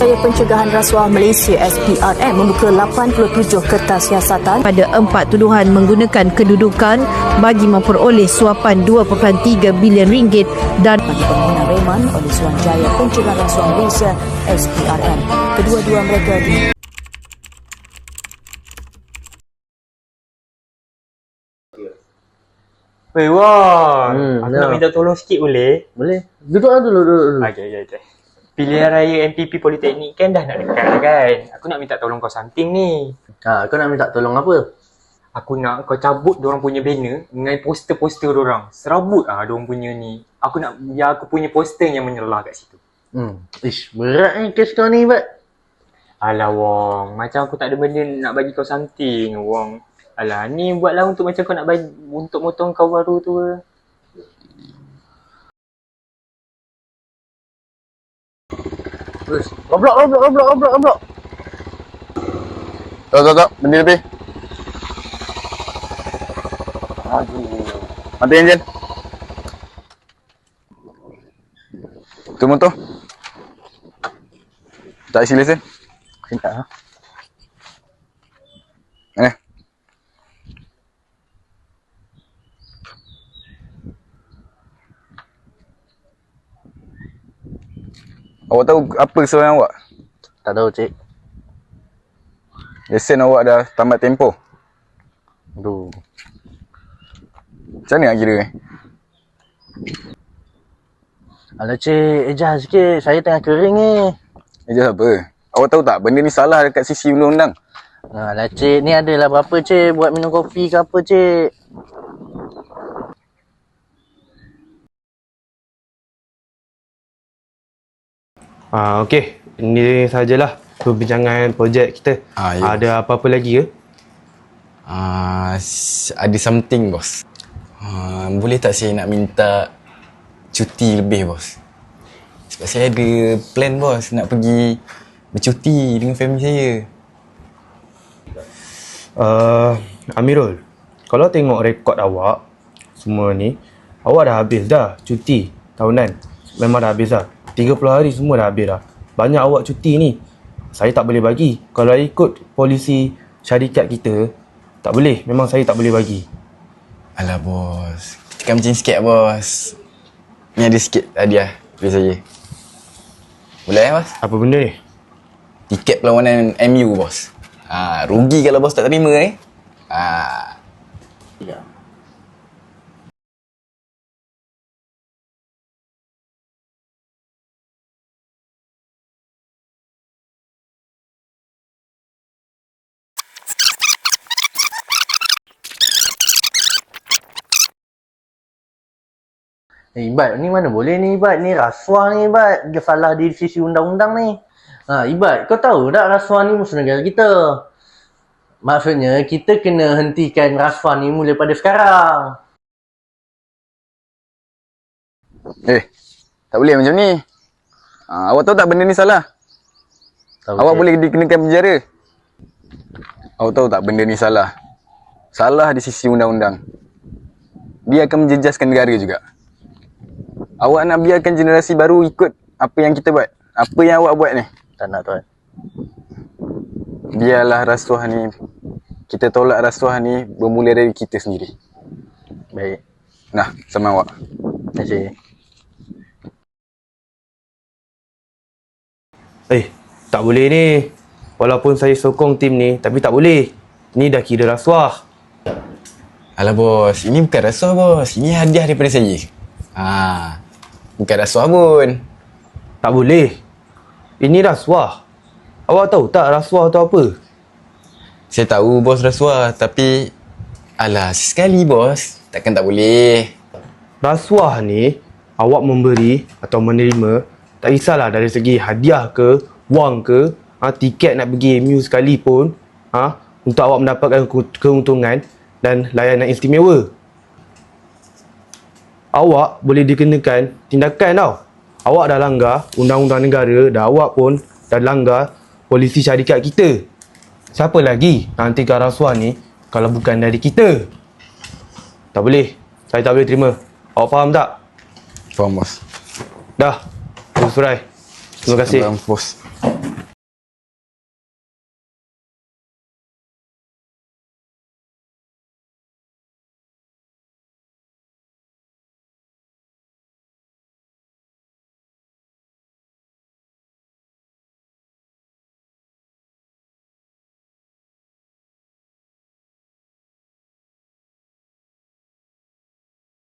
Saya Pencegahan Rasuah Malaysia SPRM membuka 87 kertas siasatan pada 4 tuduhan menggunakan kedudukan bagi memperoleh suapan 2.3 bilion ringgit dan bagi permohonan reman oleh Suruhanjaya Pencegahan Rasuah Malaysia SPRM. Kedua-dua mereka Weh Wang, aku nak minta tolong sikit boleh? Boleh. Duduk dulu. Okay. Pilihan raya MPP Politeknik kan dah nak dekat dah kan? Aku nak minta tolong kau something ni. Kau nak minta tolong apa? Aku nak kau cabut diorang punya banner dengan poster-poster diorang. Serabut diorang punya ni. Aku nak biar aku punya poster yang menyelah kat situ. Berat ni kes kau ni, Bat. Alah Wong, macam aku tak ada benda nak bagi kau something Wong. Alah, ni buatlah untuk macam kau nak bagi untuk motong kau baru tu. Terus. Goblok. Tak. Benda lebih. Aduh. Mati enjin. Tu motor. Tak isi lesen. Cinta. Awak tahu apa kesalahan awak? Tak tahu, cik. Lesen awak dah tamat tempoh. Aduh. Macam mana nak kira ni? Alah, cik. Ejah sikit. Saya tengah kering ni. Ejah apa? Awak tahu tak benda ni salah dekat sisi undang-undang? Alah, cik. Ni adalah berapa, cik? Buat minum kopi ke apa, cik? Okey, ini sajalah perbincangan projek kita. Ya. Ada apa-apa lagi ke? Ada something, bos. Boleh tak saya nak minta cuti lebih, bos? Sebab saya ada plan, bos, nak pergi bercuti dengan family saya. Amirul, kalau tengok rekod awak semua ni, awak dah habis dah cuti tahunan. Memang dah habis dah. 30 hari semua dah habis dah. Banyak awak cuti ni. Saya tak boleh bagi. Kalau ikut polisi syarikat kita, tak boleh. Memang saya tak boleh bagi. Alah, bos. Tekan macam sikit, bos. Ni ada sikit hadiah dari saya. Boleh, bos? Apa benda ni? Tiket perlawanan MU, bos. Rugi kalau bos tak terima ni. Ya. Ibat, ni mana boleh ni, Ibat? Ni rasuah ni, Ibat. Dia salah di sisi undang-undang ni. Ibat, kau tahu tak rasuah ni musuh negara kita? Maksudnya, kita kena hentikan rasuah ni mula pada sekarang. Tak boleh macam ni. Awak tahu tak benda ni salah? Tahu, Awak cik. boleh dikenakan penjara. Awak tahu tak benda ni salah? Salah di sisi undang-undang. Dia akan menjejaskan negara juga. Awak nak biarkan generasi baru ikut apa yang kita buat? Apa yang awak buat ni? Tak nak, tuan. Biarlah rasuah ni, kita tolak rasuah ni bermula dari kita sendiri. Baik. Nah, sama awak. Terima kasih. Tak boleh ni. Walaupun saya sokong tim ni, tapi tak boleh. Ni dah kira rasuah. Alah, bos. Ini bukan rasuah, bos. Ini hadiah daripada saya. Bukan rasuah pun. Tak boleh. Ini rasuah. Awak tahu tak rasuah tu apa? Saya tahu, bos, rasuah. Tapi, alah, sekali, bos. Takkan tak boleh. Rasuah ni, awak memberi atau menerima, tak kisahlah dari segi hadiah ke, wang ke, tiket nak pergi MU sekalipun, untuk awak mendapatkan keuntungan dan layanan istimewa. Awak boleh dikenakan tindakan tau. Awak dah langgar undang-undang negara dan awak pun dah langgar polisi syarikat kita. Siapa lagi nak hentikan rasuah ni kalau bukan dari kita? Tak boleh. Saya tak boleh terima. Awak faham tak? Faham, bos. Dah. Terus Surai. Terima kasih. Faham, bos.